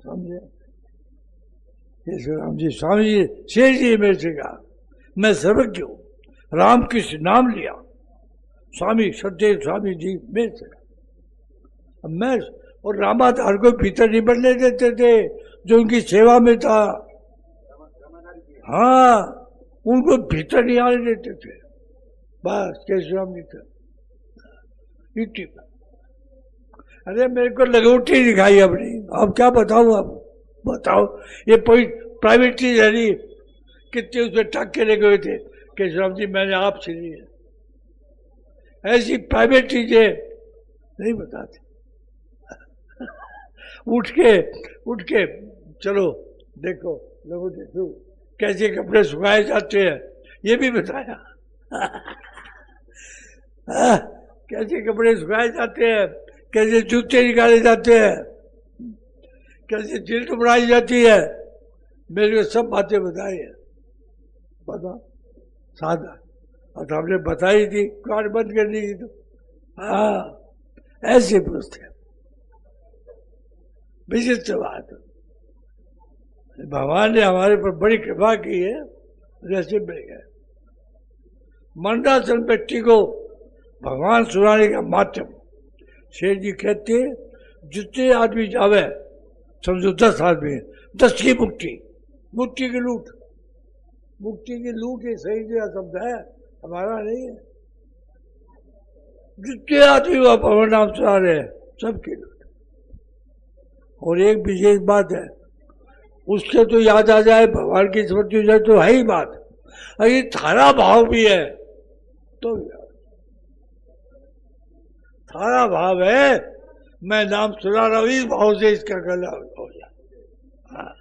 समझे? राम जी स्वामी जी शेर जी मेरे से कहा, मैं सर्वज्ञ हूँ, राम कृष्ण नाम लिया, स्वामी सत्यदेव स्वामी जी मेरे से कहा। मैं और रामाधार को भीतर नहीं बढ़ने देते थे जो उनकी सेवा में था। हाँ, उनको भीतर नहीं आने देते थे, बस केशव जी थे। अरे मेरे को लगोटी दिखाई अपनी, अब क्या बताऊं, अब बताओ, ये प्राइवेट चीज है नहीं, कितने उसमें टक के लगे हुए थे केशव जी मैंने आपसे ली है, ऐसी प्राइवेट चीजें नहीं बताते। उठ के चलो देखो लगोटी देखो कैसे कपड़े सुखाए जाते हैं, ये भी बताया। कैसे कपड़े सुखाए जाते हैं, कैसे जूते निकाले जाते हैं, कैसे जिल्द बनाई जाती है, मेरे को सब बातें बताई है। बता साधा और हमने बताई थी, कार बंद कर दी थी। तो हाँ, ऐसे पूछते विचित्र बात। भगवान ने हमारे पर बड़ी कृपा की है, जैसे मिल गए। मंदासन व्यक्ति को भगवान सुनाने का माध्यम, शेर जी कहते हैं जितने आदमी जावे, समझो 10 आदमी, 10 की मुक्ति की लूट, मुक्ति की लूट ये सही जगह शब्द है, हमारा नहीं है। जितने आदमी वह भगवान नाम सुना रहे हैं सबकी लूट। और एक विशेष बात है, उससे तो याद आ जाए, भगवान की स्मृति हो जाए तो है ही बात, अगर थारा भाव भी है तो थारा भाव है, मैं नाम सुना रहा हूं, इस भाव से इसका गला हो जाए। हाँ।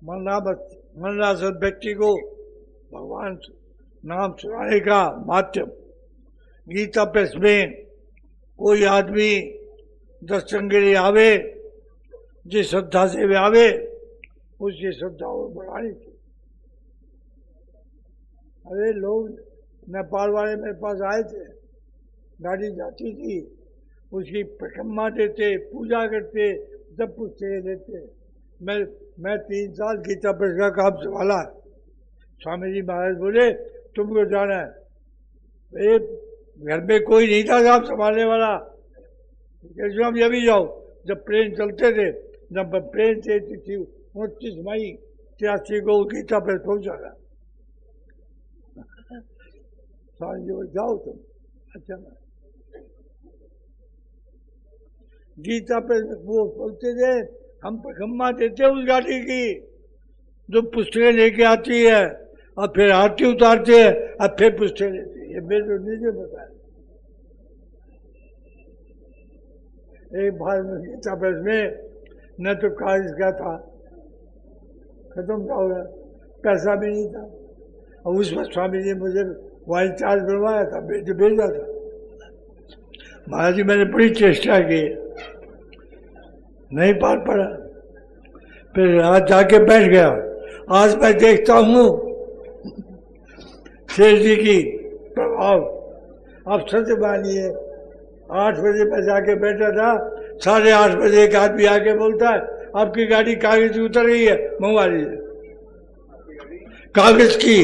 मननासन व्यक्ति को भगवान नाम सुनाने का माध्यम, गीता प्रेस में कोई आदमी दर्शन के लिए आवे, जिस श्रद्धा से वे आवे उसकी श्रद्धा और बढ़ानी चाहिए। अरे लोग नेपाल वाले मेरे पास आए थे, गाड़ी जाती थी, उसकी परिक्रमा देते, पूजा करते, जब पूछते लेते। मैं 3 साल गीता प्रेस का काम संभाला। स्वामी जी महाराज बोले तुमको जाना है, घर में कोई नहीं था काम संभालने वाला, कैसे हम ये भी जाओ। जब प्लेन चलते थे, जब प्लेन से थी 29 मई 83 को गीता प्रेस पहुंचा था। स्वामी जी बोले जाओ तुम। अच्छा, गीता प्रेस वो बोलते थे हम परिक्रमा देते उस गाड़ी की जो पुस्तकें लेके आती है, और फिर आरती उतारते हैं, और फिर पुस्तकें लेते हैं। ये मेरे निजे बताया। एक बार गीता प्रेस में न तो कागज का था, खत्म था, हो गया, पैसा भी नहीं था, और उस वक्त स्वामी जी मुझे वाइस चार्ज बनवाया था, भेजा था। महाराज जी मैंने बड़ी चेष्टा की, नहीं पार पड़ा, फिर आज जाके बैठ गया। आज मैं देखता हूँ शेर जी की प्रभाव। आप सच मानिए, 8 बजे मैं जाके बैठा था, 8:30 बजे एक आदमी आके बोलता है आपकी गाड़ी कागज उतर गई है, मंगवा लीजिए। कागज की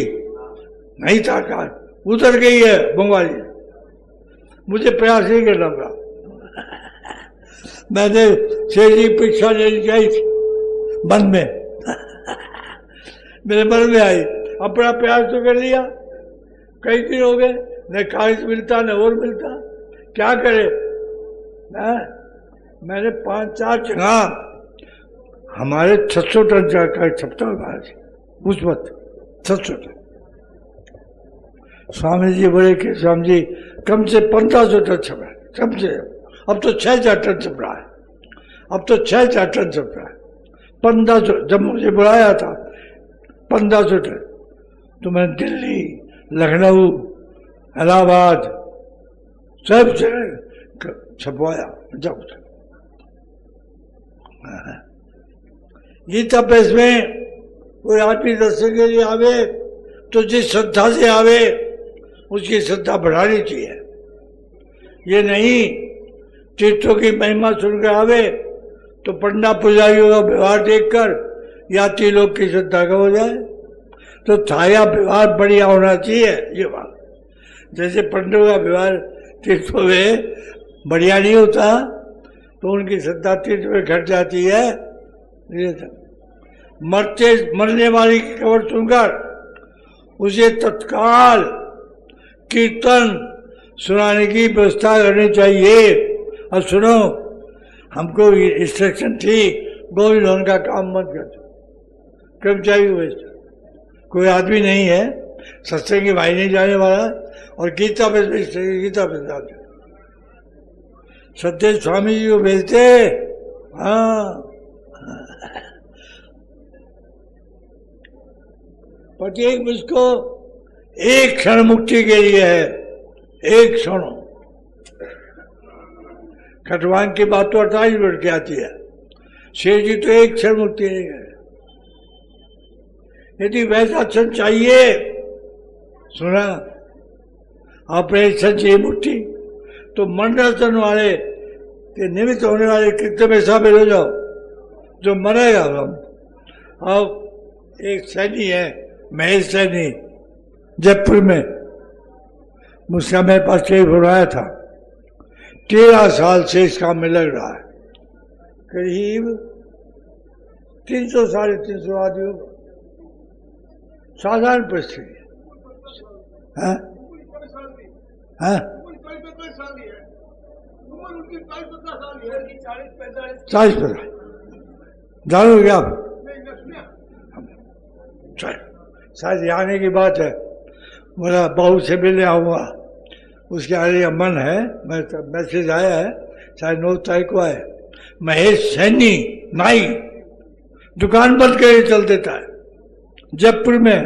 नहीं था, कागज उतर गई है, मंगवा लीजिए। मुझे प्रयास नहीं करना पड़ा। मैंने शेर जी परीक्षा लेनी चाहिए थी मन में, मेरे मन में आई, अपना प्रयास तो कर लिया, कई दिन हो गए, न कागज मिलता न और मिलता, क्या करे। मैंने 5-4 जगह हमारे 600 टन का छपता महाराज उस वक्त 600 टन। स्वामी जी बोले कि स्वामी जी कम से 1500 टन छप रहा है, कम से। अब तो 6000 टन छप रहा है, अब तो 6000 टन छप रहा है। 1500 जब मुझे बुलाया था 1500 टन, तो मैं दिल्ली, लखनऊ, इलाहाबाद सब जगह छपवाया। जब गीता प्रेस में कोई आदमी दर्शन के लिए आवे तो जिस श्रद्धा से आवे उसकी श्रद्धा बढ़ानी चाहिए। ये नहीं तीर्थों की महिमा सुनकर आवे तो पंडा पुजारियों का व्यवहार देखकर यात्री लोग की श्रद्धा कम हो जाए। तो छाया व्यवहार बढ़िया होना चाहिए ये बात। जैसे पंडितों का व्यवहार तीर्थों में बढ़िया नहीं होता तो उनकी श्रद्धा तीर्थ में घट जाती है। ये मरने वाली की खबर सुनकर उसे तत्काल कीर्तन सुनाने की व्यवस्था करनी चाहिए। और सुनो, हमको इंस्ट्रक्शन थी गोविंद धन का काम मत कर, कर्मचारी व्यवस्था। कोई आदमी नहीं है सत्संगी भाई नहीं जाने वाला और गीता पे जाते सत्य स्वामी जी को भेजते। हाँ, प्रत्येक मुझको एक क्षण मुक्ति के लिए है, एक क्षण। खटवान की बात तो 48 मिनट की आती है, शेर जी तो एक क्षण मुक्ति नहीं है। यदि वैसा क्षण चाहिए, सुना आपने क्षण चाहिए मुक्ति, तो मंडलाचरण वाले के निमित्त होने वाले कृत्य में शामिल हो जाओ जो मरेगा। हम अब एक सैनी है महेश सैनी जयपुर में, मुझसे मेरे पास टेलीफोन आया था। 13 साल से इस काम में लग रहा है, करीब 300 साढ़े 300 आदमियों को। साधारण परिस्थिति है। हाँ? 40-50 जानोगे आप? शायद आने की बात है। मेरा बहू से मिलने आऊँगा, उसके आने का मन है। मैसेज आया है, शायद 9 तारीख को आए। महेश सैनी नाई दुकान बंद करके चल देता है जयपुर में।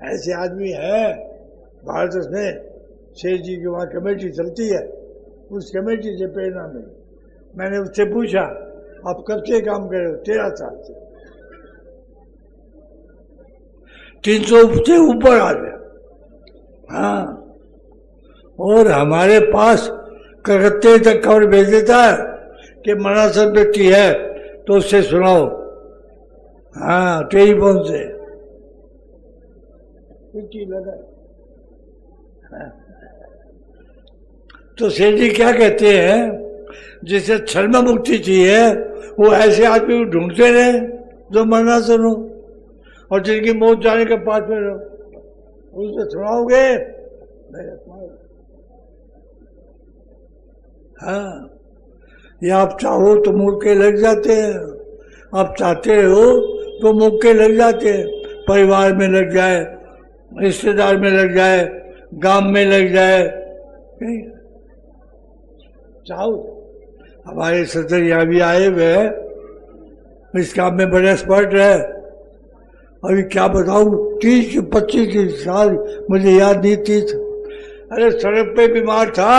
ऐसे आदमी है भारत में। शेर जी की वहाँ कमेटी चलती है, उस कमेटी से प्रेरणा मिली। मैंने उससे पूछा आप कब से काम कर रहे हो? 13 साल से। 300 से ऊपर आ गया। हाँ, और हमारे पास कलकत्ते तक खबर भेज देता है कि मनासर व्यक्ति है तो उससे सुनाओ। हाँ, टेलीफोन से लगा। हाँ। तो सेठ जी क्या कहते हैं, जिसे क्षण में मुक्ति चाहिए वो ऐसे आदमी को ढूंढते रहे जो मरना सुनो, और जिनकी मौत जाने के पास में रहो, उनसे सुनाओगे। हाँ, ये आप चाहो तो मुक्के लग जाते हैं, आप चाहते हो तो मुक्के लग जाते हैं। परिवार में लग जाए, रिश्तेदार में लग जाए, गांव में लग जाए, चाहो। हमारे सदर यहाँ भी आए हुए हैं, इस काम में बड़े एक्सपर्ट है। अभी क्या बताऊं, 30-25 साल मुझे याद नहीं। 30 अरे सड़क पे बीमार था,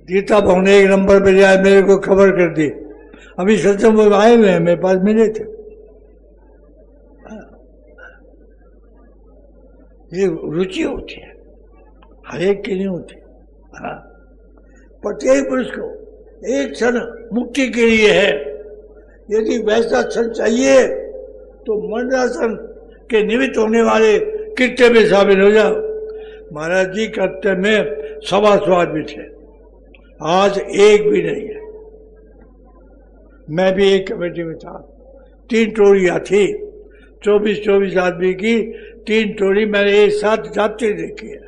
गीता भाव ने 1 नंबर पे जाए मेरे को खबर कर दी। अभी सत्संग में आए हुए हैं, मेरे पास मिले थे। ये रुचि होती है, हर एक की नहीं होती। हाँ, प्रत्येक पुरुष को एक क्षण मुक्ति के लिए है। यदि वैसा क्षण चाहिए तो मंडलासन के निमित्त होने वाले कृत्य में शामिल हो जाओ। महाराज जी कृत्य में 125 आदमी थे, आज एक भी नहीं है। मैं भी एक कमेटी में था, 3 टोलियां थी, 24 आदमी की 3 टोली मैंने एक साथ जाते देखी है।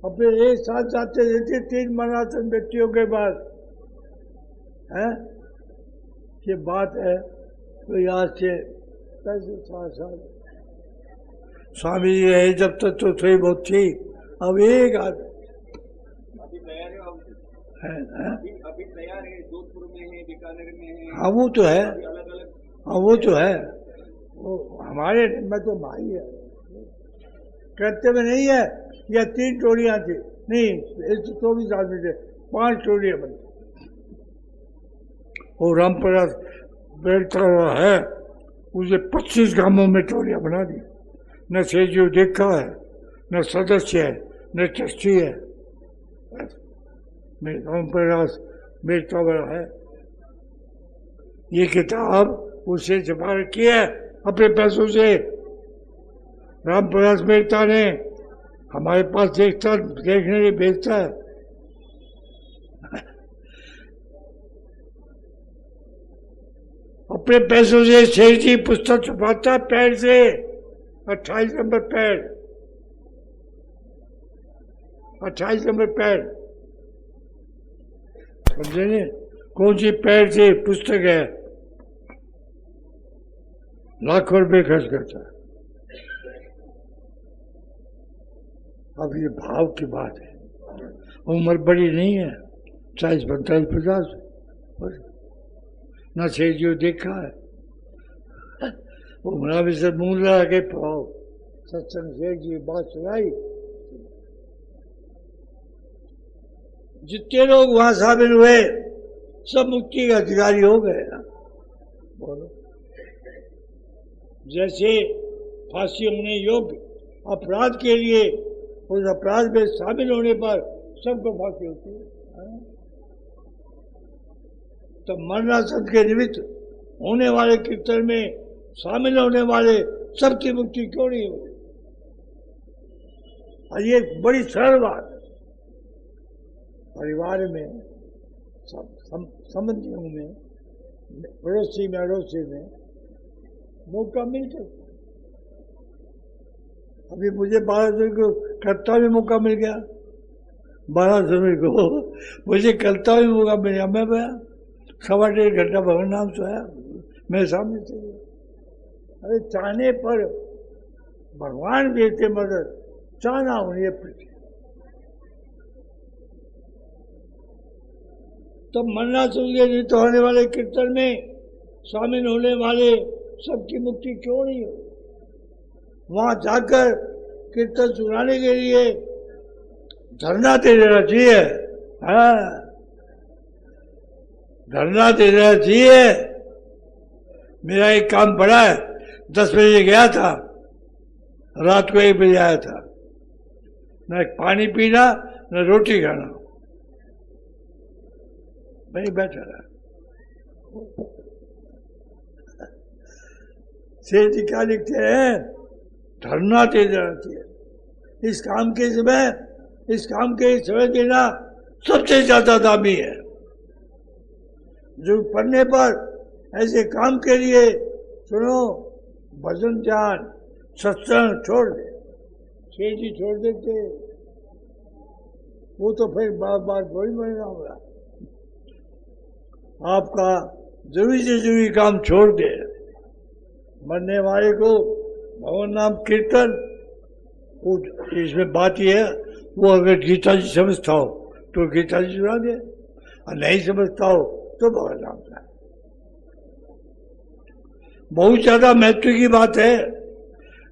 और फिर एक साथ जाते रहते 3 मनासन व्यक्तियों के बाद है। ये बात है तो आज से 60 साल स्वामी जी रहे जब तक तो थोड़ी बहुत थी। अब एक आदमी अभी तैयार है, जोधपुर में है, बीकानेर में है। हाँ वो तो है, अलग-अलग। हाँ वो तो है। वो हमारे में तो भाई है, करते में नहीं है। या 3 टोलियां थी, नहीं 24 आदमी थे, 5 टोलियां बनी। और रामपुरा बैठता है, उसे 25 गांवों में टोलियां बना दी। न सेठ जी देखा है, न सदस्य है, न ट्रस्टी है। मेरे रामप्रकाश मेहता बड़ा है। ये किताब उससे छपा रखी है अपने पैसों से। रामप्रकाश मेहता ने हमारे पास देखने के भेजता है। अपने पैसों से शेर जी पुस्तक छपाता पैड से, 28 नंबर पैड, 28 नंबर पैड, समझे नहीं? कौन सी पैड से पुस्तक है, लाखों रुपए खर्च करता है। अब ये भाव की बात है। उम्र बड़ी नहीं है, 40, 45, 50 ना शेर जी देखा है। उमरा भी सब मुंह लगा के पाओ सत्संग शेर जी बात सुनाई। जितने लोग वहां शामिल हुए सब मुक्ति के अधिकारी हो गए ना। बोलो, जैसे फांसी होने योग्य अपराध के लिए उस अपराध में शामिल होने पर सबको फांसी होती है, तो मरणासन के निमित्त होने वाले कीर्तन में शामिल होने वाले सबकी मुक्ति क्यों नहीं होगी? और ये बड़ी सरल बात है। परिवार में, संबंधियों में, पड़ोसी में, अड़ोसी में मौका मिल सकता। अभी मुझे 12 जनवरी को कलकत्ता में मौका मिल गया। 12 जनवरी को मुझे कलकत्ता में मौका मिल गया। मैं गया 1.25 घंटा भगवान नाम सोया, मेरे सामने से। अरे चाहने पर भगवान देते मदद, चाहना होनी पड़ती। तब मरना चाहिए नहीं तो होने वाले कीर्तन में शामिल होने वाले सबकी मुक्ति क्यों नहीं हो? वहां जाकर कीर्तन सुनाने के लिए धरना दे देना चाहिए। हाँ, धरना दे देना चाहिए। मेरा एक काम पड़ा है, 10 बजे गया था, रात को 1 बजे आया था। न पानी पीना न रोटी खाना, मैं बैठा रहा। शेर जी क्या लिखते हैं? धरना दे देना चाहिए। इस काम के समय देना सबसे ज्यादा दामी है। जो पढ़ने पर ऐसे काम के लिए सुनो, भजन ध्यान सत्संग छोड़ दे। शेर जी छोड़ देते, वो तो फिर बार बार थोड़ी बनना होगा। आपका जरूरी से जरूरी काम छोड़ दे। मरने वाले को भगवान नाम कीर्तन, इसमें बात यह है, वो अगर गीता जी समझता हो तो गीता जी सुना दे, और नहीं समझता हो तो भगवान नाम सुना। बहुत ज्यादा महत्व की बात है।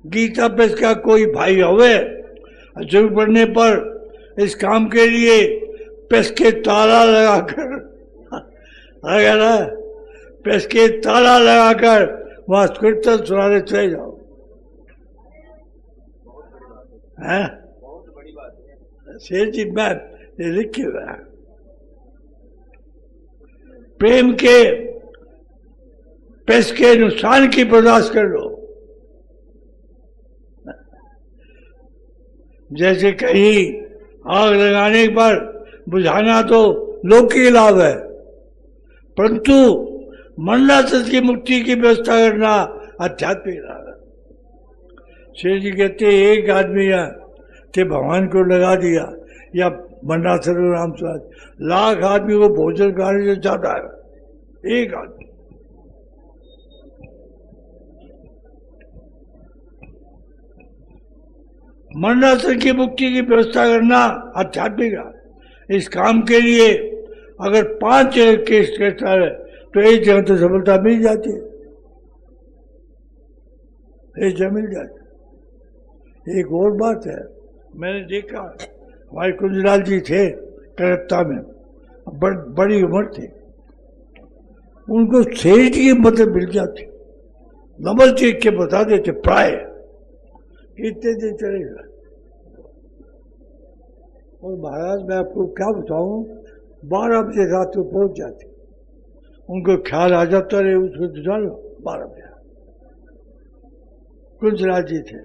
गीता पे इसका कोई भाई होवे, जरूर पड़ने पर इस काम के लिए पेस के ताला लगाकर आएगा ना, पेस के ताला लगाकर वहां कीर्तन सुनाने चले जाओ। है बहुत बड़ी बात है। शेर जी मैं लिखे हुआ है। प्रेम के पेस के नुकसान की बर्दाश्त कर लो। जैसे कहीं आग लगाने पर बुझाना तो लौकिक लाभ है, परंतु मरणासन की मुक्ति की व्यवस्था करना आध्यात्मिक लाभ है। शेर जी कहते एक आदमी थे भगवान को लगा दिया या मरणासन राम स्वाद, लाख आदमी को भोजन कराने से ज्यादा है एक आदमी। मरणासन की मुक्ति की व्यवस्था करना आध्यात्मिक है। इस काम के लिए अगर 5 जगह केस करता है तो एक जगह तो सफलता मिल जाती है, एक जगह मिल जाती। एक और बात है, मैंने देखा हमारे कुंजलाल जी थे कलकत्ता में, बड़ी उम्र थी, उनको सेठ की मदद मिल जाती, नंबर देख के बता देते प्राय इतने दिन चलेगा। और महाराज मैं आपको क्या बताऊं, 12 बजे रात को पहुंच जाते, उनको ख्याल आ जाता रहे उसको तो जानो 12 बजे। कुंजलाल जी थे,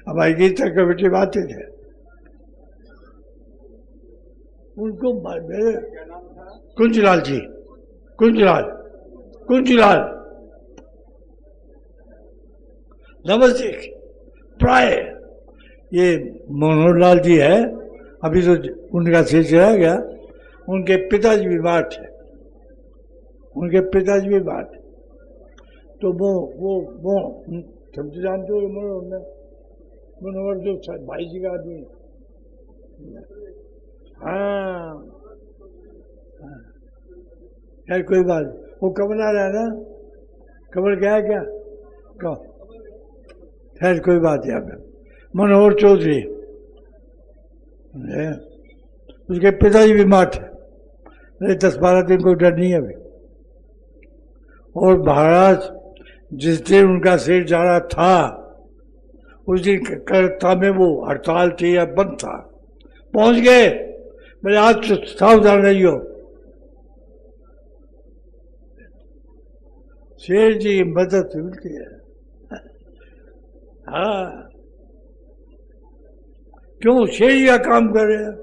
हमारी गीता कमेटी में आते थे, उनको मेरे कुंजलाल जी, कुंजलाल नमस्ते। प्राय ये मनोहर लाल जी है, अभी तो उनका शेष रह गया, उनके पिताजी बीमार थे, तो वो सब तो जानते हो मनोहर जो भाई जी का आदमी। हाँ यार कोई बात, वो कमल आ रहा है ना, कमल क्या है क्या खैर कोई बात है। आप मनोहर चौधरी, उसके पिताजी बीमार थे, 10-12 दिन को डर नहीं है अभी। और महाराज जिस दिन उनका सिर जा रहा था, उस दिन कलकत्ता में वो हड़ताल थी या बंद था, पहुंच गए, मेरे आज सावधान रहियो। शेर जी की मदद मिलती है। हाँ क्यों, शेर जी का काम कर रहे हैं,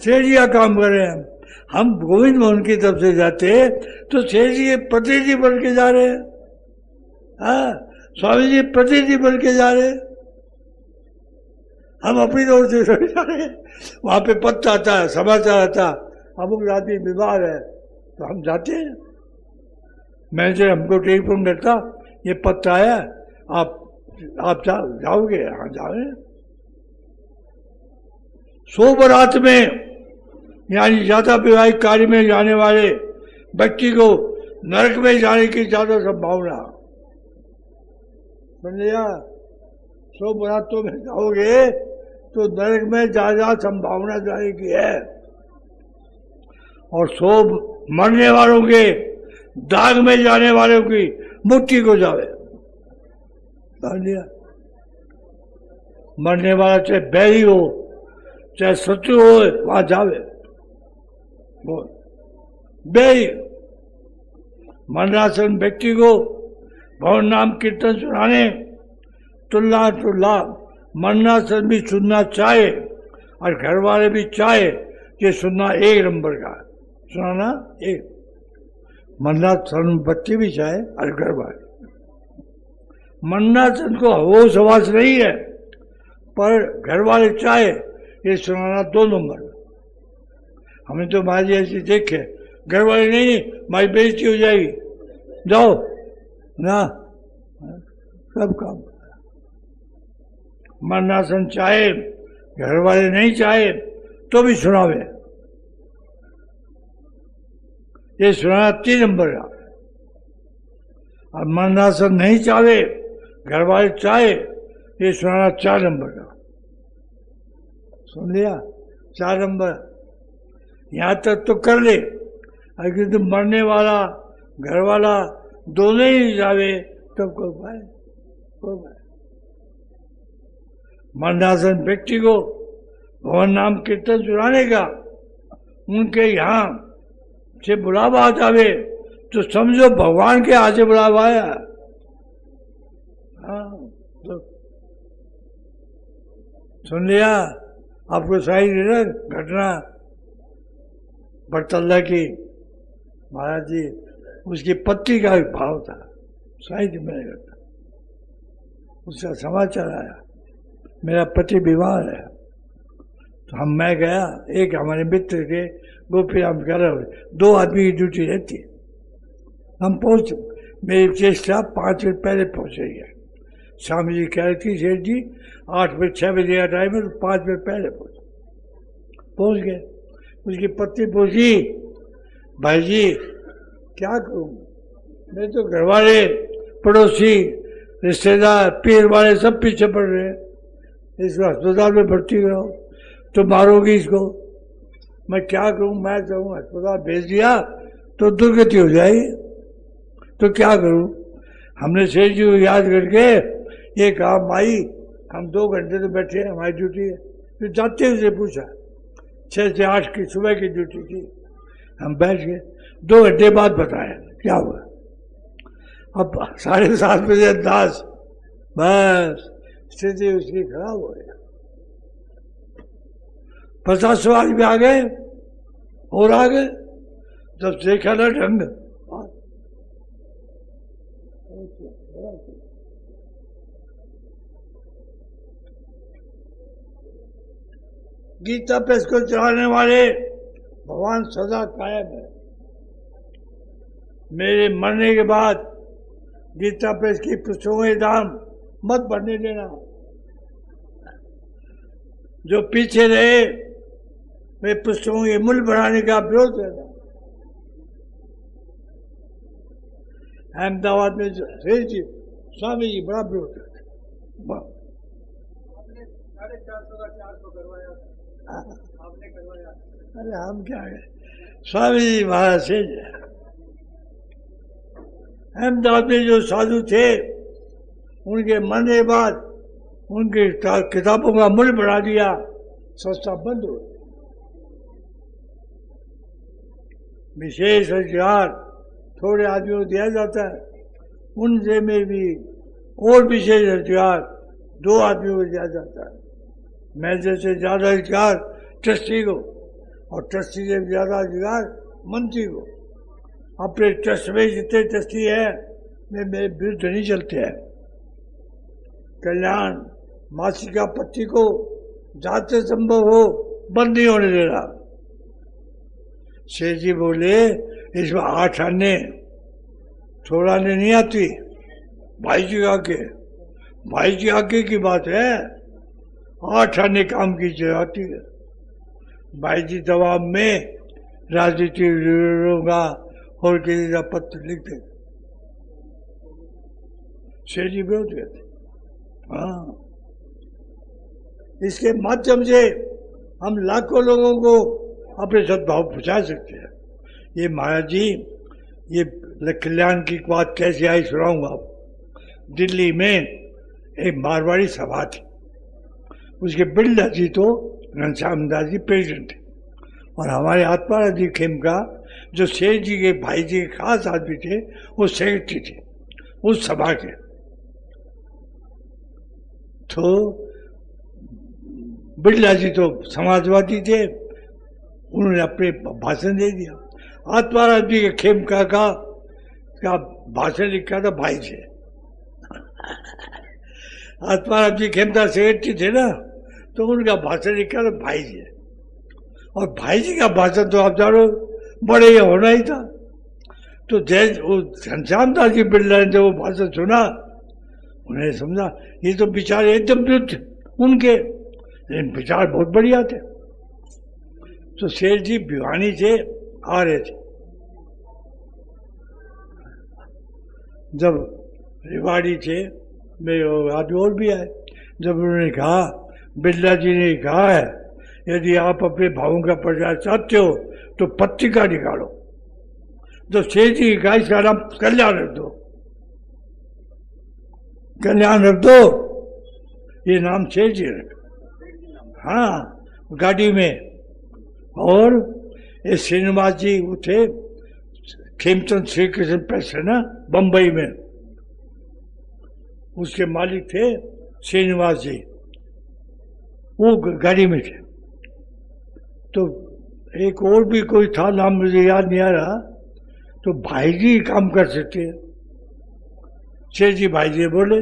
शेर जी का काम कर रहे हैं। हम गोविंद मोहन की तरफ से जाते तो शेर जी के प्रतिनिधि बन के जा रहे हैं। हाँ स्वामी जी प्रतिनिधि बन के जा रहे हैं, हम अपनी तरफ से जा रहे हैं। वहां पे पत्र आता है, समाचार आता, अमुक आदमी बीमार है, तो हम जाते हैं। मैनेजर हमको टेलीफोन करता, ये पत्र आया, आप जाओगे? हाँ जाओगे। 100 बारात में यानी ज्यादा वैवाहिक कार्य में जाने वाले व्यक्ति को नरक में जाने की ज्यादा संभावना, समझिए। 100 बारातों में जाओगे तो नरक में ज्यादा संभावना जाने की है, और 100 मरने वालों के दाग में जाने वालों की मुक्ति को जावे। समझ लिया? मरने वाला चाहे बैरी हो चाहे शत्रु हो, वहां जावे। बैरी मरणासन व्यक्ति को भवन नाम कीर्तन सुनाने तुल्ला मरणासन भी सुनना चाहे, और घर वाले भी चाहे, ये सुनना 1 नंबर का, सुनाना 1। मरणासन बच्चे भी चाहे और घर वाले। मरणासन को होश हवास नहीं है, पर घर वाले चाहे, ये सुनाना 2 नंबर। हमें तो महाराज ऐसी देखे, घर वाले नहीं, हमारी बेइज्जती हो जाएगी, जाओ ना, सब काम। मरणासन चाहे, घर वाले नहीं चाहे तो भी सुनावे, ये सुनाना 3 नंबर का। और मरणासन नहीं चाहे, घर वाले चाहे, ये सुनाना 4 नंबर का। सुन लिया? 4 नंबर। यहां तक तो कर ले, अगर तुम मरने वाला घर वाला दोनों ही जावे तब कोई पाए। मरणासन व्यक्ति को भवन नाम कीर्तन सुनाने का उनके यहाँ से बुलावा आ जावे तो समझो भगवान के हाथ से बुलावा आया। हाँ तो सुन लिया? आपको सही ना घटना बरतल्ला की, महाराज जी उसकी पत्नी का भाव था, साहित्य में घटना। उसका समाचार आया मेरा पति बीमार है, तो मैं गया, एक हमारे मित्र के गोपी राम कह रहे, 2 आदमी की ड्यूटी रहती है। हम पहुंच, मेरी चेष्टा 5 मिनट पहले पहुंच रही है। स्वामी जी कह रही थी सेठ जी 6 बजे का टाइम है, तो 5 मिनट पहले पहुंच गए। उसकी पत्नी पूछी, भाई जी क्या करूं, मैं तो घर वाले पड़ोसी रिश्तेदार पीर वाले सब पीछे पड़ रहे हैं, इसको अस्पताल में भर्ती कराओ, तो मारोगी इसको। मैं क्या करूं, मैं चाहूँ अस्पताल भेज दिया तो दुर्गति हो जाएगी, तो क्या करूं। हमने सेठ जी को याद करके ये कहा, माई हम 2 घंटे तो बैठे हैं, हमारी ड्यूटी है, फिर जाते हुए पूछा, 6 से 8 की सुबह की ड्यूटी थी। हम बैठ गए, 2 घंटे बाद बताया क्या हुआ। अब 7:30 बजे अंदाज, बस स्थिति उसकी खराब हो गई। 50 सवाल भी आ गए और आ गए, जब देखा ना ढंग, गीता प्रेस को चलाने वाले भगवान सदा कायम है। मेरे मरने के बाद गीता प्रेस की पुस्तकों के दाम मत बढ़ने देना। जो पीछे रहे वे पुस्तकों के मूल्य बढ़ाने का विरोध करना। अहमदाबाद में स्वामी जी बड़ा विरोध करते। 450 का 400 करवाया, आपने करवाया। अरे हम क्या है, स्वामी जी महाराज से अहमदाबाद में जो साधु थे उनके मरने के बाद उनकी किताबों का मूल्य बढ़ा दिया, सस्ता बंद हो गया। विशेष अधिकार थोड़े आदमियों को दिया जाता है, उनसे में भी और विशेष अधिकार 2 आदमियों को दिया जाता है। मैनेजर से ज्यादा अधिकार ट्रस्टी को और ट्रस्टी से ज्यादा अधिकार मंत्री को। अपने ट्रस्ट में जितने ट्रस्टी है वे मेरे विरुद्ध नहीं चलते हैं। कल्याण मासिका पट्टी को जहां से संभव हो बंद नहीं होने दे रहा। शेर जी बोले इसमें 8 आने थोड़ा आने नहीं आती, भाई जी आगे की बात है, 8 आने काम की जाती है। भाई जी जवाब में राजनीतिक लीडरों का और किसी का पत्र लिख दे। शेर जी विरोध करते। हाँ, इसके माध्यम से हम लाखों लोगों को अपने सद्भाव पहुंचा सकते हैं। ये महाराज जी, ये कल्याण की बात कैसे आई सुनाऊंगा आपको। दिल्ली में एक मारवाड़ी सभा थी, उसके बिल्डर जी तो घनश्याम दास जी प्रेसिडेंट थे और हमारे आत्माराम जी खेमका जो शेर जी के भाई जी के खास आदमी थे वो सेक्रेटरी थे उस सभा के। तो बिरला जी तो समाजवादी थे, उन्होंने अपने भाषण दे दिया। आत्माराम जी के खेमका का भाषण लिखा था भाई से। आत्माराम जी खेमका सेक्रेटरी थे ना, तो उनका भाषण लिखा था भाई से। और भाई जी का भाषण तो आप जानो बड़े ही होना ही था। तो घनश्याम दास जी बिरला ने जब वो भाषण सुना, उन्हें समझा ये तो विचार एकदम विरुद्ध उनके, लेकिन विचार बहुत बढ़िया थे। तो शेर जी भिवानी से आ रहे थे, जब रेवाड़ी थे मेरे आदमी और भी आए। जब उन्होंने कहा, बिरला जी ने कहा है यदि आप अपने भावों का प्रचार चाहते हो तो पत्रिका निकालो। जब शेर जी की कहा इसका नाम कल्याण रख दो, कल्याण रख दो, ये नाम शेर जी रख। हाँ, गाड़ी में। और ये श्रीनिवास जी वो थे, खेमचंद श्री कृष्ण प्रेस है ना बंबई में, उसके मालिक थे श्रीनिवास जी, वो गाड़ी में थे। तो एक और भी कोई था, नाम मुझे याद नहीं आ रहा। तो भाई जी काम कर सकते हैं। शेर जी भाई जी बोले,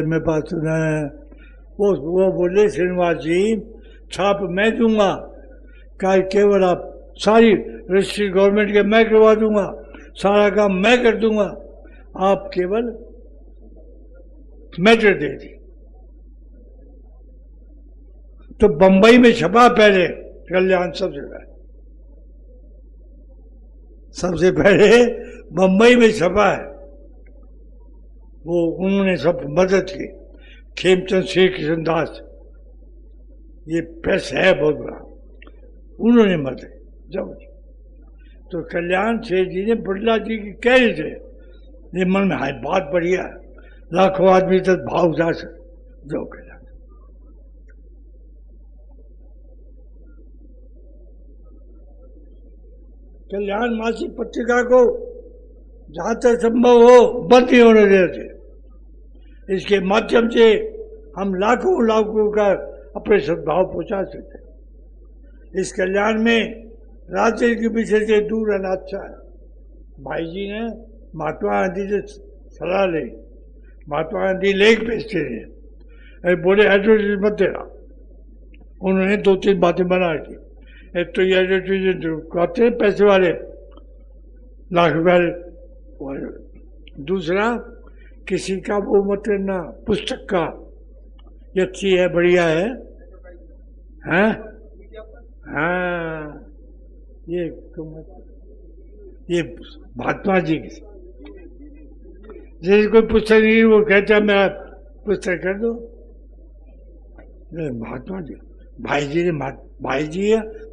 मेरे पास सुना है। वो बोले श्रीनिवास जी छाप मैं दूंगा, केवल आप सारी रजिस्ट्री गवर्नमेंट के मैं करवा दूंगा, सारा काम मैं कर दूंगा, आप केवल मैटर दे दी। तो बंबई में छपा पहले कल्याण, सबसे पहले बंबई में छपा है। वो उन्होंने सब मदद की, खेमचंद श्री कृष्ण दास, ये प्रेस है बहुत बड़ा, उन्होंने मदद जब। तो कल्याण शेर जी ने बिरला जी की कह रहे थे, ये मन में हाय बात बढ़िया है, लाखों आदमी तक भाव जा सकते जो कल्याण। कल्याण मासिक पत्रिका को जहाँ तक संभव हो बंद नहीं होने देते। इसके माध्यम से हम लाखों लाखों का अपने सद्भाव पहुँचा सकते हैं। इस कल्याण में राजनीति के विषय से दूर रहना अच्छा है। भाई जी ने महात्मा गांधी से सलाह ली। महात्मा गांधी लेख बेचते थे, अरे बोले एडवर्टाइजमेंट मत देना। उन्होंने 2-3 बातें बना की। एक तो ये एडवर्टाइजमेंट कहते हैं पैसे वाले लाख रुपये, दूसरा किसी का वो मत करना पुस्तक का, ये अच्छी है बढ़िया है, हैं? हाँ ये महात्मा जी की जैसे कोई पुस्तक नहीं वो कहता मैं पुस्तक कर दो। महात्मा जी भाई जी है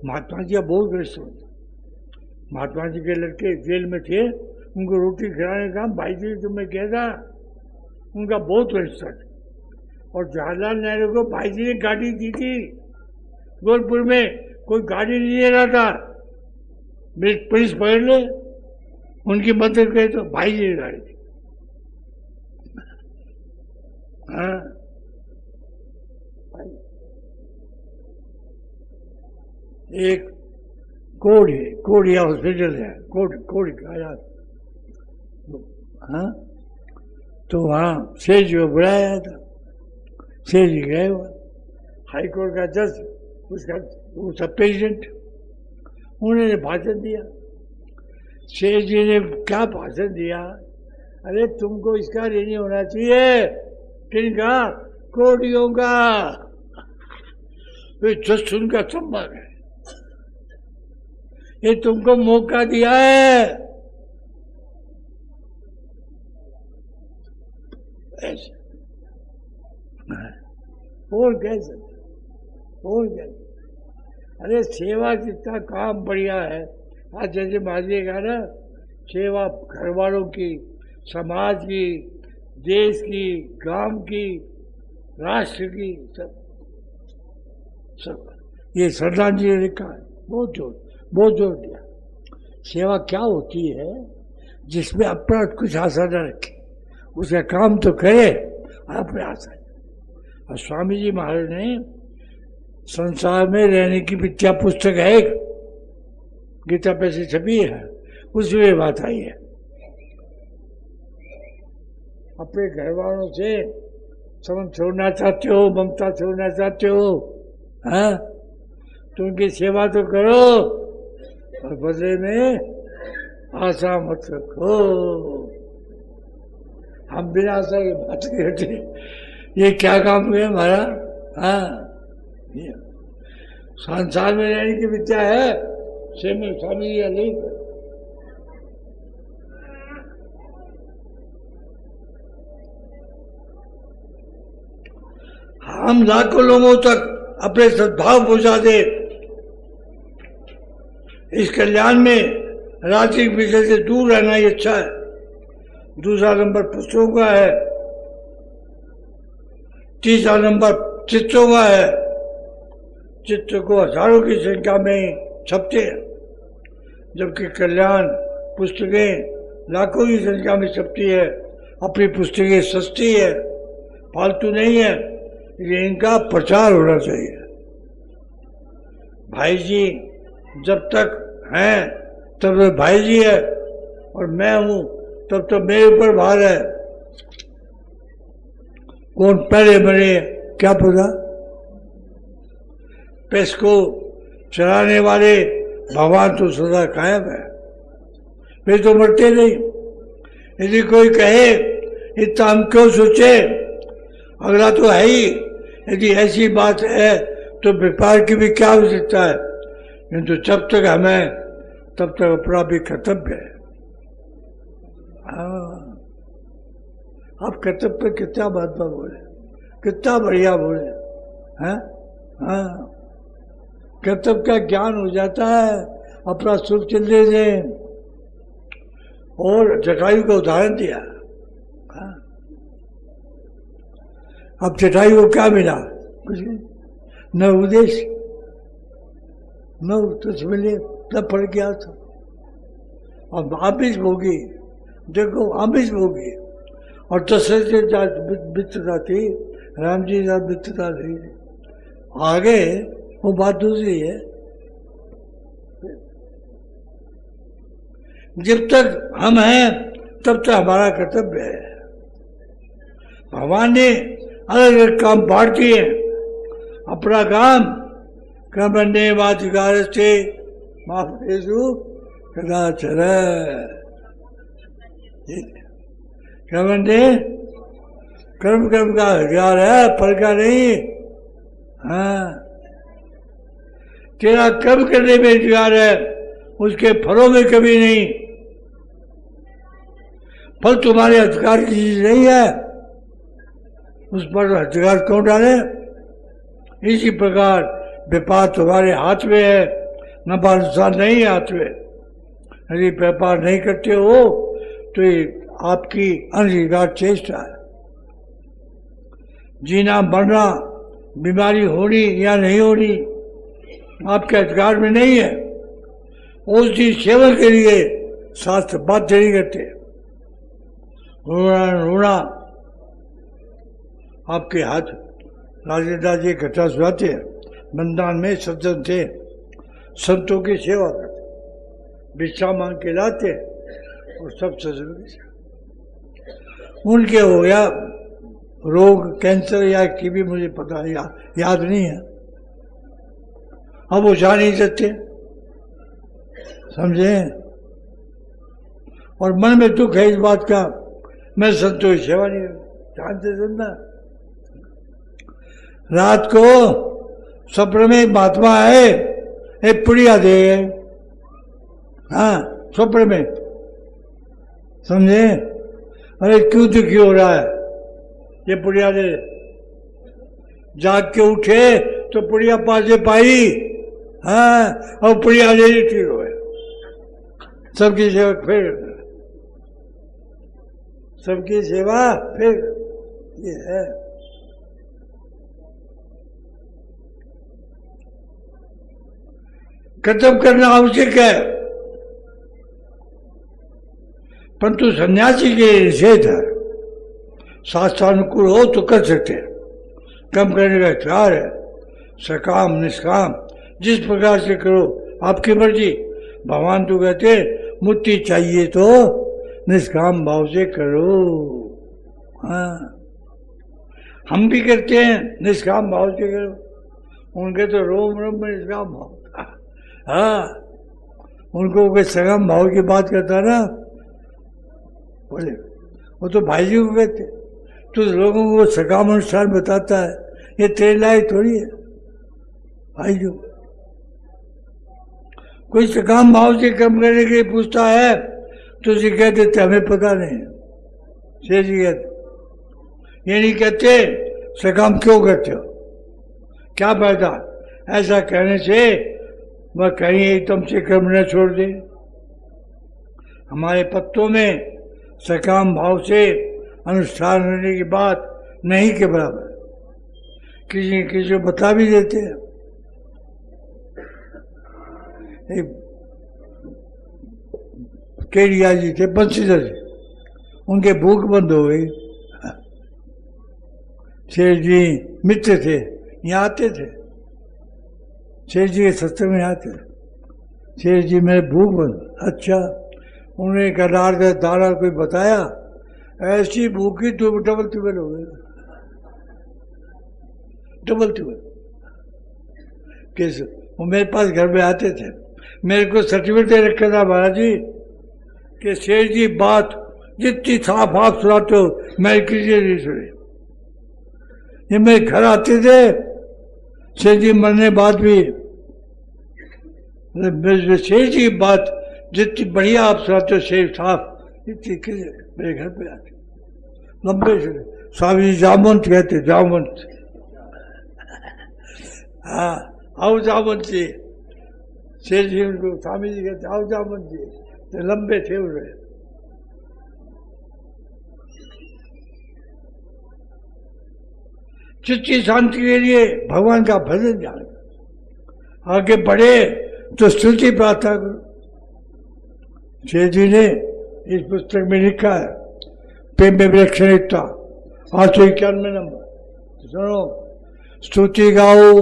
महात्मा जी बहुत ग्रस्त होते। महात्मा जी के लड़के जेल में थे, उनको रोटी खिलाने का भाई जी तो मैं कहता उनका बहुत ग्रस्त था। और जवाहरलाल नेहरू को भाई जी ने गाड़ी दी थी। गोरखपुर में कोई गाड़ी नहीं दे रहा था, पुलिस पकड़ ले, उनकी मदद करे तो भाई जी ने गाड़ी दी। हाँ एक कोड़ी हॉस्पिटल है, कोड़ी का याद। हाँ तो वहाँ सेठ को बुलाया था, सेठ जी गए हुआ, हाई कोर्ट का जज, उसका वो सब प्रेसिडेंट, उन्होंने भाषण दिया। सेठ जी ने क्या भाषण दिया, अरे तुमको इसका ऋणी होना चाहिए, किनका? कोड़ियों का। जज सुनकर संभव है, ये तुमको मौका दिया है। ऐसे और कैसे अरे सेवा जितना काम बढ़िया है। आज जैसे मानिए का ना, सेवा घर वालों की, समाज की, देश की, गांव की, राष्ट्र की, सब ये सरदार जी ने लिखा है, बहुत जोर दिया। सेवा क्या होती है? जिसमें अपना कुछ आशा न रखे, उसका काम तो करे अपने आशा। और स्वामी जी महाराज ने संसार में रहने की विद्या पुस्तक है एक, गीता पे से छपी है, उसमें बात आई है। अपने घर वालों से समझ छोड़ना चाहते हो, ममता छोड़ना चाहते हो, हाँ तो उनकी सेवा तो करो, और बदले में आशा मत रखो। हम बिना आशा की बात करते, ये क्या काम है हमारा? हाँ संसार में रहने की विद्या है, स्वामी या नहीं। हम लाखों लोगों तक अपने सद्भाव पहुंचा दे। इस कल्याण में राजनीतिक विषय से दूर रहना ही अच्छा है। दूसरा नंबर पुस्तकों का है, तीसरा नंबर चित्रों का है। चित्र को हजारों की संख्या में छपते हैं, जबकि कल्याण पुस्तकें लाखों की संख्या में छपती है। अपनी पुस्तकें सस्ती है, फालतू नहीं है, लेकिन इनका प्रचार होना चाहिए। भाई जी जब तक हैं तब तक भाई जी है, और मैं हूं तब तो मेरे ऊपर भार है। कौन पहले मरे क्या पता? पेस को चलाने वाले भगवान तो सदा कायम है, वे तो मरते नहीं। यदि कोई कहे इतना हम क्यों सोचे, अगला तो है ही। यदि ऐसी बात है तो व्यापार की भी क्या आवश्यकता है? किंतु जब तक हमें, तब तक अपना भी कर्तव्य है। आप कर्तव्य पर कितना महत्व बोले, कितना बढ़िया बोले हैं। हाँ कर्तव्य का ज्ञान हो जाता है अपना सुख चलने से। और जटायु का उदाहरण दिया। अब जटायु को क्या मिला? कुछ नहीं, न उद्देश्य न उत्तर मिले, न पढ़ गया था। और आमिष भोगी, देखो आमिष भोगी। और दशरथ के साथ मित्रता थी, राम जी के साथ मित्रता नहीं थी। आगे वो बात दूसरी है। जब तक हम हैं तब तक हमारा कर्तव्य है। भगवान ने अलग अलग काम बांट दिए। अपना काम कर्मण्ये वाधिकारस्ते मा फलेषु कदाचन। कर्मण्ये कर्म का अधिकार है, फल का नहीं। हाँ, तेरा कर्म करने में अधिकार है, उसके फलों में कभी नहीं। फल तुम्हारे अधिकार की चीज नहीं है, उस पर अधिकार क्यों डाले। इसी प्रकार व्यापार तुम्हारे हाथ में है, नफा नुकसान नहीं हाथ में। यदि व्यापार नहीं करते हो तो ये आपकी अनधिकार चेष्टा है। जीना मरना, बीमारी होनी या नहीं होनी आपके अधिकार में नहीं है। उसकी सेवा के लिए शास्त्र बाध्य नहीं करते। रोना आपके हाथ। राजेंद्र जी घटना सुनाते हैं, बंदान में सज्जन थे, संतों की सेवा करते, भिक्षा मांग के लाते और सब सज्जनों की सेवा। उनके हो गया रोग, कैंसर या टीबी, मुझे पता है, याद नहीं है। अब वो जा नहीं सकते, समझे। और मन में दुख है इस बात का, मैं संतों की सेवा नहीं जानते। सुनना, रात को सपने में महात्मा आए, एक पुड़िया दे। हाँ, सपने में, समझे। अरे क्यों दुखी हो रहा है, ये पुड़िया दे। जाग के उठे तो पुड़िया पासे पाई। हाँ, और पुड़िया दे दी, ठीक हो गया। सबकी सेवा फिर, सबकी सेवा फिर, ये है। खत्म करना आवश्यक है, परंतु सन्यासी के निषेध है। शास्त्रानुकूल हो तो कर सकते हैं, कम करने का इख्तियार है। सकाम निष्काम जिस प्रकार से करो, आपकी मर्जी। भगवान तो कहते मुक्ति चाहिए तो निष्काम भाव से करो। हाँ, हम भी करते हैं, निष्काम भाव से करो। उनके तो रोम रोम में निष्काम भाव। हाँ, उनको कोई सकाम भाव की बात करता ना, बोले वो तो भाई जी को कहते, तो लोगों को सकाम अनुष्ठान बताता है, ये तेरे लायक थोड़ी है भाई जी। कोई सकाम भाव से कम करने के लिए पूछता है तो उसे कह देते हमें पता नहीं। शेष जी कहते, ये नहीं कहते सकाम क्यों करते हो, क्या फायदा। ऐसा कहने से वह कहीं एकदम से कर्म न छोड़ दे। हमारे पत्तों में सकाम भाव से अनुष्ठान होने की बात नहीं के बराबर, किसी किसी को बता भी देते हैं। केडिया जी थे, बंशीधर जी, उनके भूख बंद हो गई। शेर जी मित्र थे, यहाँ आते थे, शेर जी के सत्संग में आते थे। शेर जी मेरे भूख बंद। अच्छा, उन्होंने कदार का दाना कोई बताया, ऐसी भूखी तो डबल ट्यूबल हो गए, डबल ट्यूबल। कैसे वो मेरे पास घर में आते थे, मेरे को सर्टिफिकेट दे रखा था महाराज जी कि शेर जी बात जितनी साफ आप सुनाते हो मैं किसी नहीं सुनी। ये मेरे घर आते थे, शेर जी मरने बाद भी शेर जी की बात जितनी बढ़िया आप सुनाते हो, शेर साफ, इतनी मेरे घर पे आते लंबे से। स्वामी जी जामवंत कहते, जामवंत। हाँ, आओ जामवंत जी। शेर जी उनको स्वामी जी कहते आओ जामवंत जी, तो लंबे थे उन्हें। चित्त शांति के लिए भगवान का भजन जाने, आगे बढ़े तो स्तुति प्रार्थना करो। शेर जी ने इस पुस्तक में लिखा है, प्रेम में विलक्षणता, 891 नंबर। तो सुनो, स्तुति गाओ,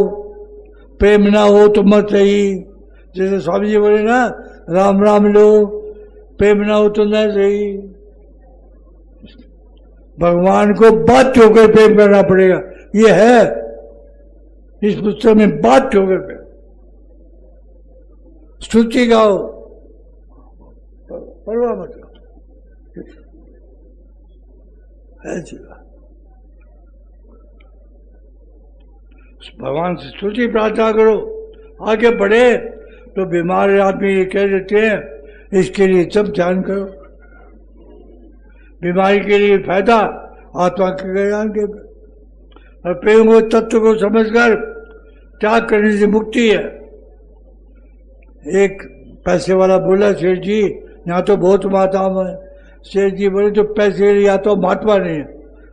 प्रेम ना हो तो मत सही। जैसे स्वामी जी बोले ना, राम राम लो, प्रेम ना हो तो न सही। भगवान को बाध्य होकर प्रेम करना पड़ेगा, ये है इस पुस्तक में, बाध्य होकर प्रेम। स्तुति गाओ, पढ़वा मतलब ऐसी बात। भगवान से स्तुति प्रार्थना करो, आगे बढ़े। तो बीमार आदमी ये कह देते हैं, इसके लिए सब ध्यान करो। बीमारी के लिए फायदा आत्मा के ज्ञान के, और प्रेम को तत्व को समझकर त्याग करने से मुक्ति है। एक पैसे वाला बोला, शेठ जी यहाँ तो बहुत महात्मा है। शेठ जी बोले, तो पैसे या तो महात्मा नहीं है,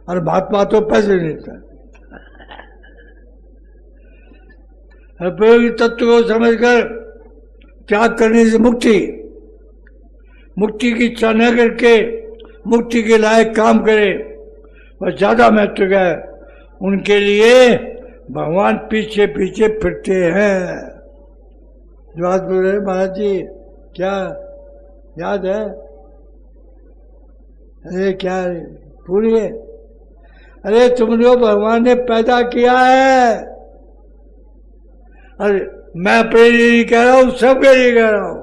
और महात्मा तो पैसे नहीं था। प्रयोग तत्व को समझकर त्याग करने से मुक्ति, मुक्ति की इच्छा न करके मुक्ति के लायक काम करे, वह ज्यादा महत्व का है। उनके लिए भगवान पीछे पीछे फिरते हैं। जो बात बोल रहे महाराज जी, क्या याद है? अरे क्या पूरी है? अरे तुमको भगवान ने पैदा किया है। अरे मैं अपने लिए नहीं कह रहा हूं, सबके लिए कह रहा हूं।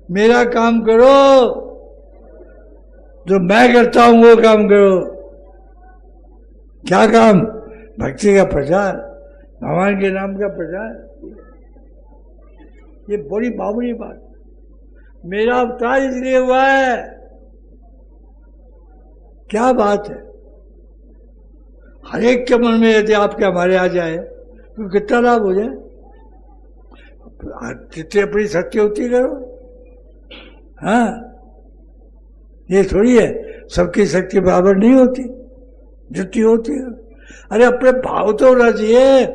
मेरा काम करो, जो मैं करता हूं वो काम करो। क्या काम? भक्ति का प्रचार, भगवान के नाम का प्रचार। ये बड़ी मामूली बात। मेरा अवतार इसलिए हुआ है, क्या बात है। हर एक के मन में यदि आपके हमारे आ जाए तो कितना लाभ हो जाए। जितनी अपनी शक्ति होती करो। हाँ, ये थोड़ी है सबकी शक्ति बराबर नहीं होती, जितनी होती है। अरे अपने भाव तो होना चाहिए।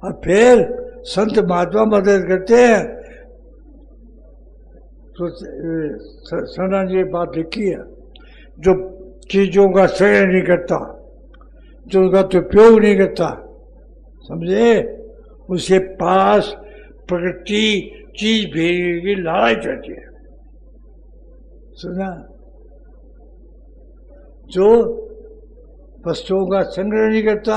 और फिर संत महात्मा मदद करते हैं। तो सना जी बात लिखी है, जो चीजों का संग्रह नहीं करता, जो उनका उपयोग नहीं करता, समझे, उसके पास प्रकृति चीज भेजने की लालच रहती है। सुना? जो वस्तुओं का संग्रह नहीं करता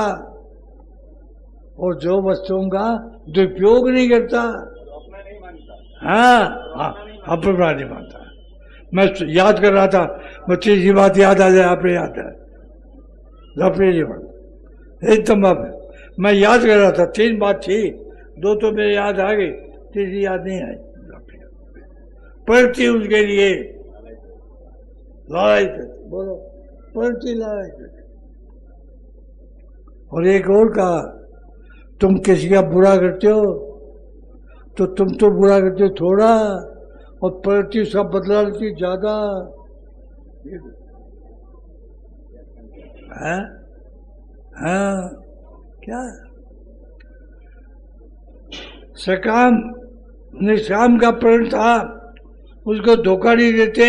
और जो वस्तुओं का दुरुपयोग नहीं करता, हाँ, अपना नहीं मानता। मैं याद कर रहा था, मुझे ये बात याद आ जाए, आपने याद है, अपने नहीं मानता एकदम। अब मैं याद कर रहा था, 3 बात थी, 2 तो मेरे याद आ गई, तीसरी याद नहीं आई। प्रति उसके लिए लड़ाई करती, बोलो प्रति लड़ाई करती। और एक और कहा, तुम किसी का बुरा करते हो तो तुम तो बुरा करते हो थोड़ा, और प्रति उसका बदला लेती ज्यादा। हाँ हाँ, क्या सकाम निष्काम का प्रण था, उसको धोखा नहीं देते।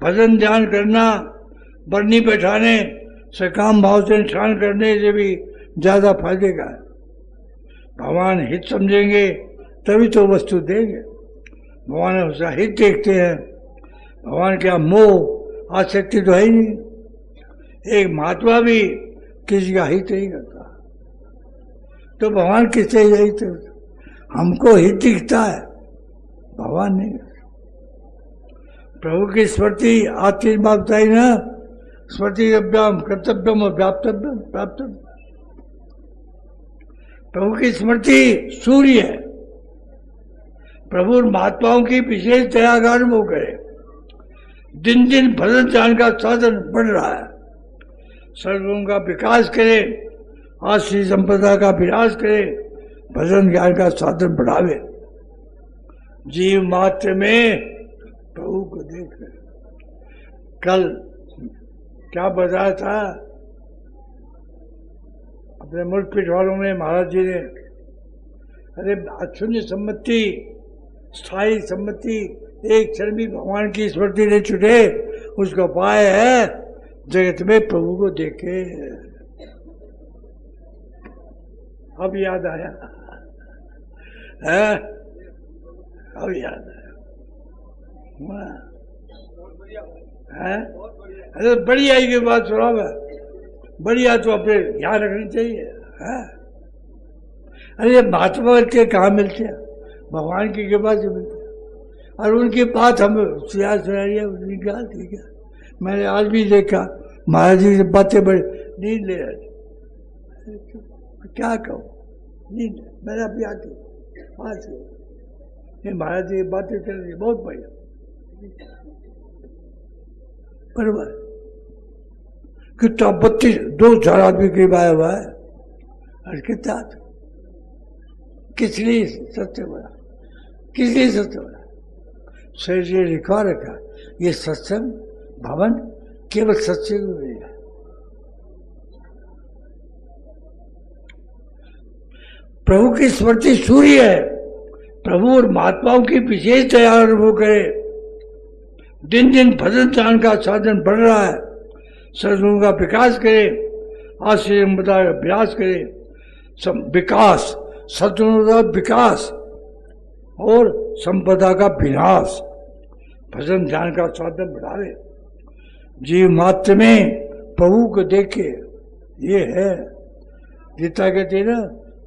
भजन ध्यान करना, बरनी बैठाने, सकाम भाव से निष्काम करने से भी ज्यादा फायदे का है। भगवान हित समझेंगे तभी तो वस्तु देंगे। भगवान उसका हित देखते हैं। भगवान क्या मोह आसक्ति तो है ही नहीं। एक महात्मा भी किसी का हित नहीं करता, तो भगवान किससे हित? हमको हित दिखता है, भगवान नहीं करता। प्रभु की स्मृति आती बताई ना, स्मृति अभ्याम कर्तव्यम और व्याप्तव्यम प्राप्त। प्रभु की स्मृति सूर्य है। प्रभु महात्माओं की विशेष दया का अनुभव करे। दिन दिन भजन ध्यान का साधन बढ़ रहा है। सर्वों का विकास करे, आश्री संपदा का विनाश करे, भजन ज्ञान का साधन बढ़ावे। जीव मात्र में प्रभु को देख रहे। कल क्या बताया था अपने मुल्क पीठ वालों ने, महाराज जी ने, अरे शून्य सम्मति, स्थायी सम्मति, एक क्षण भी भगवान की स्मृति नहीं छूटे, उसका उपाय है जगत में प्रभु को देखे। अब याद आया है, अब याद आया है। अरे बढ़िया की बात सुना मैं, बढ़िया तो अपने ध्यान रखनी चाहिए है। अरे ये महात्मा के कहाँ मिलते हैं, भगवान की कृपा से मिलते हैं। और उनकी बात हम सुना रही है, उनकी बात ठीक है। मैंने आज भी देखा महाराज जी से बातें बड़ी नींद ले रहे थे, क्या कहूँ नींद, मैंने अपनी आके पास ये महाराज जी की बातें चल रही, बहुत बढ़िया बराबर। कितना 32,000 आदमी करीब आया हुआ है, और कितना किस लिए सत्य बना, किस लिए सत्य बना। शरीर ने लिखा रखा ये सत्संग भवन केवल सत्संग में है। प्रभु की स्मृति सूर्य है, प्रभु और महात्माओं की विशेष दया अनुभव करे। दिन दिन भजन ध्यान का साधन बढ़ रहा है, सद्गुणों का विकास करे, आश्रमता का अभ्यास करे, विकास, सद्गुणों का विकास और संपदा का विनाश। भजन ध्यान का साधन बढ़ावे, जीव मात्र में प्रभु को देखे, ये है। गीता कहते हैं ना,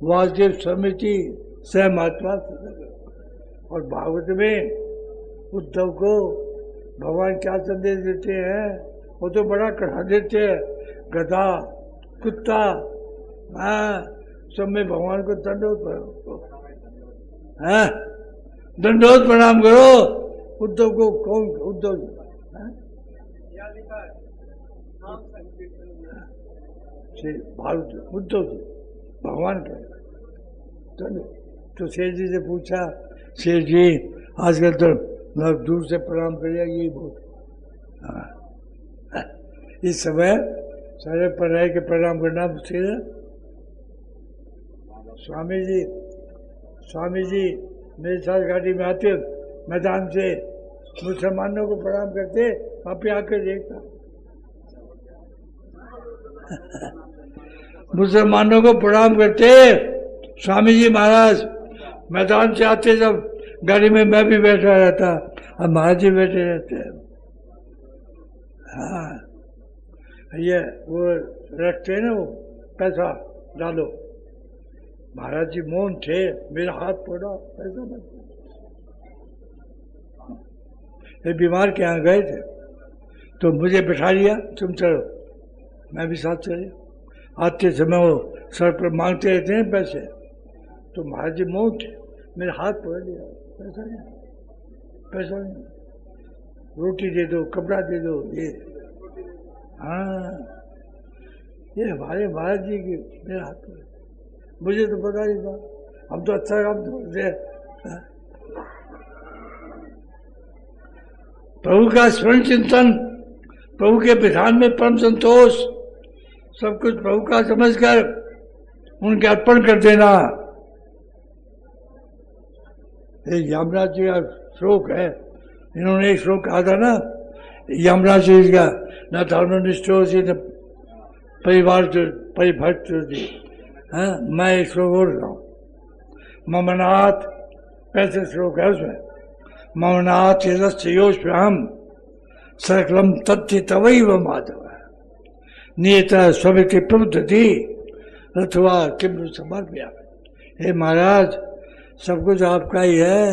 वासुदेव समिति स महात्मा। और भागवत में उद्धव को भगवान क्या संदेश देते हैं, वो तो बड़ा कढ़ा देते हैं, गधा कुत्ता, सब में भगवान को दंडोत प्रणाम, दंडोत प्रणाम करो। उद्धव को कौन, उद्धव भारत उद्धव जी भगवान का। तो शेर जी से पूछा, शेर जी आजकल तो मतलब दूर से प्रणाम करिए, यही बहुत। इस समय सारे पर रह के प्रणाम करना मुश्किल है। स्वामी जी मेरे साथ गाड़ी में आते मैदान से, मुसलमानों को प्रणाम करते, वहाँ पे आकर देखता मुसलमानों को प्रणाम करते स्वामी जी महाराज। मैदान से आते जब गाड़ी में मैं भी बैठा रहता, अब महाराज जी बैठे रहते हैं। हाँ, ये वो रखते हैं ना, वो पैसा डालो। महाराज जी मौन थे, मेरा हाथ पड़ा, पैसा मत। ये बीमार के यहाँ गए थे, तो मुझे बिठा लिया, तुम चलो, मैं भी साथ चले। आते समय वो सर पर मांगते रहते हैं पैसे, तो महाराज जी मौन थे, मेरा हाथ पकड़ लिया, पैसा नहीं, पैसा नहीं, रोटी दे दो, कपड़ा दे दो, ये। हाँ, ये हमारे महाराज जी की मेरे हाथ पर, मुझे तो पता नहीं था, हम तो अच्छा काम करते। प्रभु का स्मरण चिंतन, प्रभु के विधान में परम संतोष, सब कुछ प्रभु का समझकर उनके अर्पण कर देना। यमराज जी का श्लोक है, इन्होंने एक श्लोक कहा था ना, यमराज जी का, न धर्मनिष्ठो से न परिवार परिभक्त जी। हाँ, मैं एक श्लोक बोल रहा हूँ, ममनाथ, कैसे श्लोक है उसमें, ममनाथ यदस्योष्म सकलम तथ्य तवैव माधव नियत स्वीकृति प्रबुद्धि अथवा किम समर्पया। हे महाराज, सब कुछ आपका ही है,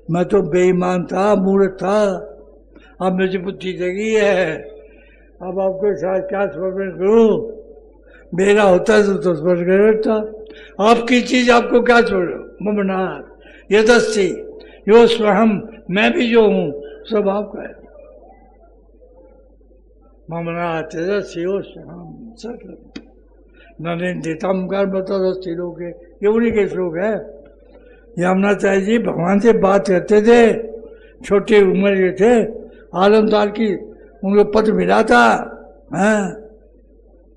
मैं तो बेईमान था, मूर्ख था, अब मुझे बुद्धि जगी है, अब आपको साथ क्या समर्पण करूं, मेरा होता तो समर्पण करता, आपकी चीज आपको क्या छोड़ो। ममनाथ यदस्ति यो स्वहम, मैं भी जो हूं सब आपका है। ममनाथ यदस्ति यो स्वहम सकलम ननिंदितम कर्मतदस्ति लोके, ये उन्हीं के श्लोक है। यमुनाचार्य जी भगवान से बात करते थे, छोटे उम्र के थे, आलमदार की उनको पद मिला था,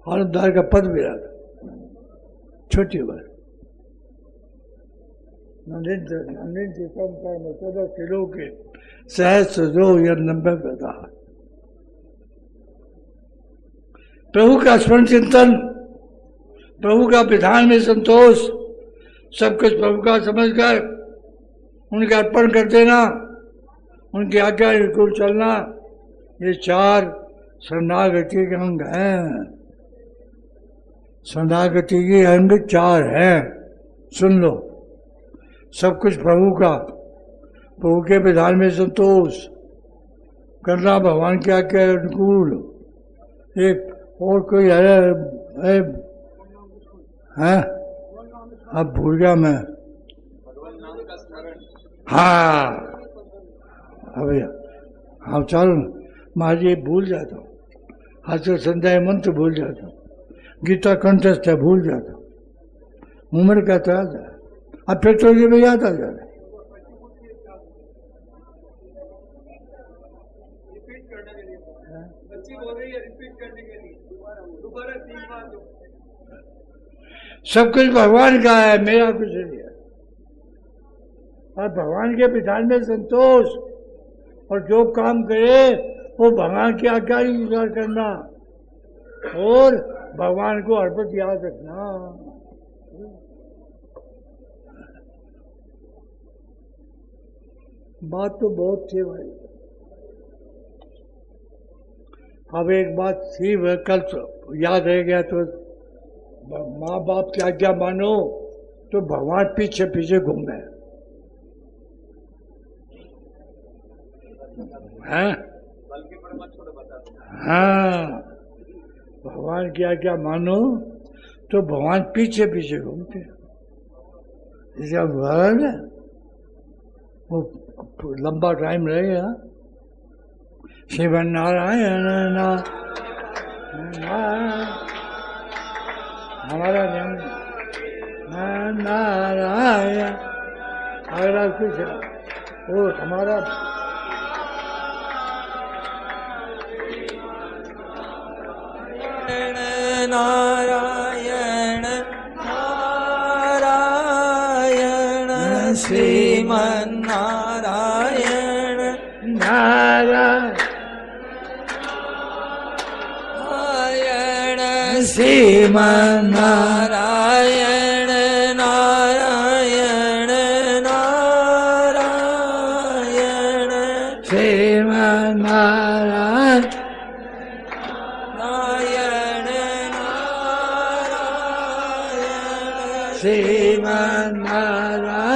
आलमदार का पद मिला था छोटी उम्र। नंदितम कर्म तद किलो के सहस्र जो या 90 गदा। प्रभु का स्मरण चिंतन, प्रभु का विधान में संतोष, सब कुछ प्रभु का समझकर उनका अर्पण कर देना, उनकी आज्ञा अनुकूल चलना, ये 4 शरणागति के अंग हैं। शरणागति के अंग 4 हैं, सुन लो। सब कुछ प्रभु का, प्रभु के विधान में संतोष करना, भगवान की आज्ञा अनुकूल। एक और कोई है? अब भूल गया मैं। हाँ भैया, हाँ चलो महाराज, ये भूल जाता हूँ, आजकल संध्या मंत्र भूल जाता हूँ, गीता कंठस्थ है भूल जाता हूँ, उम्र का तो याद है, अब फिर तो ये याद आ जा रहा है। सब कुछ भगवान का है, मेरा कुछ नहीं है। और भगवान के विधान में संतोष, और जो काम करे वो भगवान की आज्ञा अनुसार करना, और भगवान को हर वक्त याद रखना। बात तो बहुत थी भाई। अब एक बात थी, वह कल याद रह गया, तो माँ बाप की आज्ञा मानो तो भगवान पीछे पीछे घूम गए हैं। हाँ, भगवान की आज्ञा मानो तो भगवान पीछे पीछे घूमते हैं। इसका उदाहरण है, वो लंबा टाइम रहेगा। शिवन नारायण हमारा नारायण, अगला कुछ वो हमारा नारायण नारायण श्रीमन नारायण नारायण श्रीमन नारायण नारायण नारायण श्रीमन नारायण श्रीमन नारायण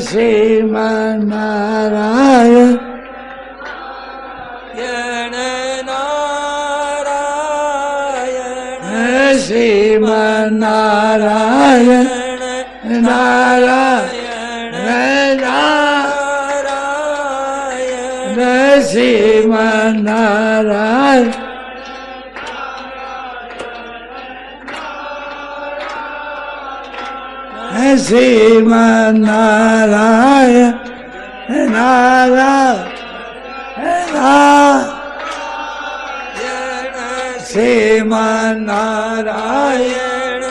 श्रीमन नारायण नारायण श्रीमन नारायण नारायण नारायण श्रीमन नारायण श्रीमन नारायण नारायण श्रीमन नारायण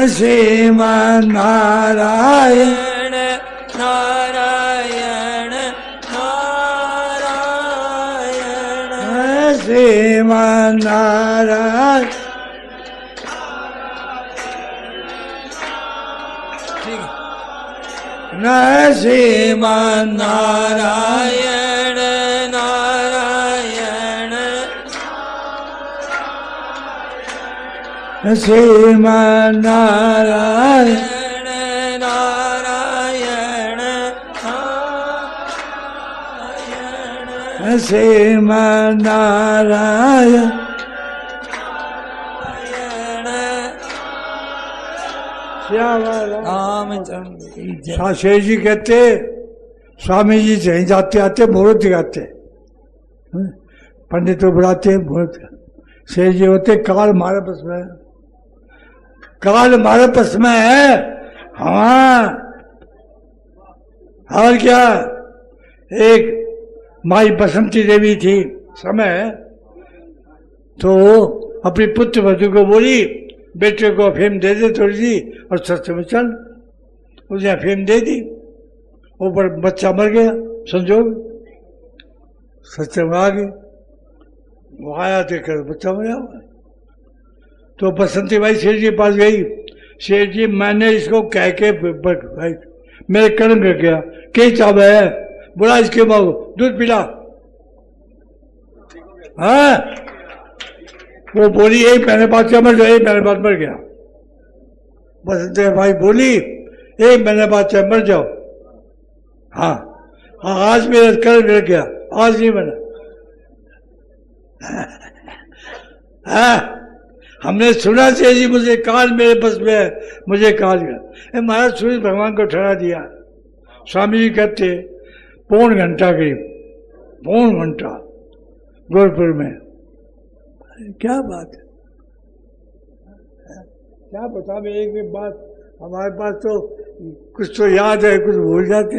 श्रीमन नारायण नारायण नारायण श्रीमन नारायण श्रीमन नारायण नारायण श्रीमन नारायण नारायण श्रीमन नारायण रामचंद्र। शेष जी कहते, स्वामी जी कहीं जाते आते मुहूर्त दिखाते, पंडित को बुलाते मुहूर्त। शेष जी होते काल हमारे बस में है, काल हमारे बस में है। हाँ, और क्या, एक माई बसंती देवी थी समय, तो अपनी पुत्र वधू को बोली बेटे को अफीम दे दे थोड़ी सी और सत्य में चल। उसने अफीम दे दी, ऊपर बच्चा मर गया संजोग, सत्य में आ गए। वो आया देखकर बच्चा मरा हुआ। तो बसंती बाई शेर जी के पास गई, शेर जी मैंने इसको कह के भाई मेरे कर्म कर गया, क्या चाव है, बोला इसके माँ दूध पिला। हाँ, वो बोली एक महीने बाद क्या मर गया, एक महीने बाद मर गया। बसंती भाई बोली एक महीने बाद चाहे मर जाओ। हाँ हाँ, आज मेरा कर्म कर गया, आज नहीं मरा। हाँ, हमने सुना से जी मुझे काल मेरे बस में है, मुझे काल गया। महाराज सूर्य भगवान को ठहरा दिया। स्वामी जी कहते पौन घंटा करीब, पौन घंटा गोरखपुर में। क्या बात है, क्या बता। मैं एक बात, हमारे पास तो कुछ तो याद है, कुछ भूल जाते हैं।